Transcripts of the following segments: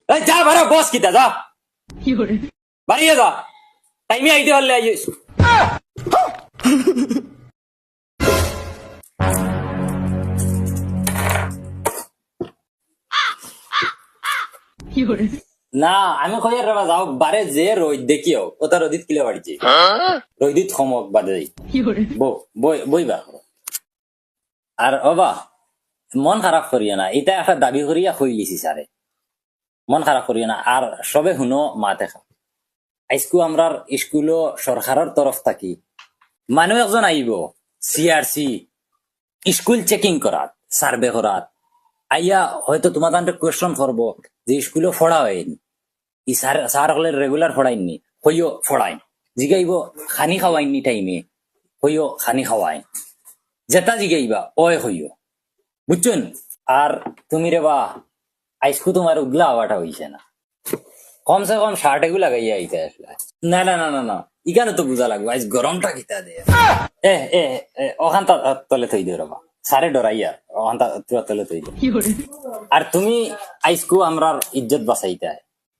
এই যা বারো বস কিতা যা বাড়িয়ে যা টাইমে আইতে পারলে আইস না আমি কইয়ার রাবা যাও বারে যে রোদ দেখিও ও তার রোদিত কিলে বাড়িছে রোদিত খমক বাদে বইবা আর অবা মন খারাপ করিয়া না এটা একটা দাবি করিয়া কইলিছি স্যারে মন খারাপ করিয়া না আর সবে শুনো মাতে খা আইসকু আমরার স্কুলও সরকারের তরফ থাকি মানুষ একজন আইব সিআরসি স্কুল চেকিং করাত সার্ভে করাত আইয়া হয়তো তোমার তান্তে কোয়েশ্চন করবো যে স্কুলে ফড়া হয়নি ই স্যার হলে রেগুলার ফড়াইনি হইও ফড়াইন জিগাইব খানি খাওয়াইনি টাইমে হইও খানি খাওয়াইন যেটা জিগাইবা ওই হইও বুঝছেন আর তুমি রে বা আইসকু তোমার উগলা হওয়াটা হইছে না কমসে কম শার্ট এগুলো লাগাইয়া আইতে আসলে না না না না না ইখানে তো বুঝা লাগবে আজ গরমটা কিতা দে এ এ ওখান তলে থই দিও রবা সারে ডরাইয়া ওখান তলে থই দিও আর তুমি আইসকু আমরার ইজ্জত বাঁচাইতে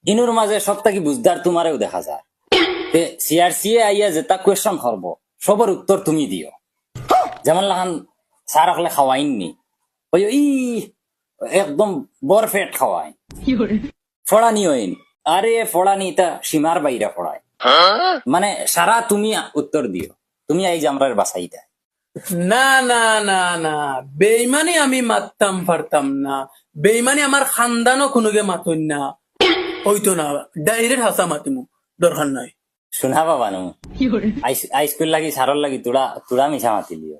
ইনুর মাঝে সব থাকি বুঝদার তোমারেও দেখা যায় সিআরসি আইয়া যেটা কোয়েশ্চন করবো সবার উত্তর তুমি দিও যেমন লাগান সার হলে খাওয়াইননি ওই ই একদম বরফেট খাওয়াই ফড়ানি হইন আরে ফড়ানি তা সীমার বাইরে ফড়ায় মানে সারা তুমি উত্তর দিও তুমি এই যে আমরার বাসাইটা না না না না বেইমানি আমি মারতাম পারতাম না বেইমানি আমার খানদানও কোনোকে মাতুন না হইতো না ডাইরেক্ট হাসা মাতিমু দরকার নাই শোনা বাবা নু আইস্কুল লাগি সারর লাগি তোরা মিশা মাতিলিও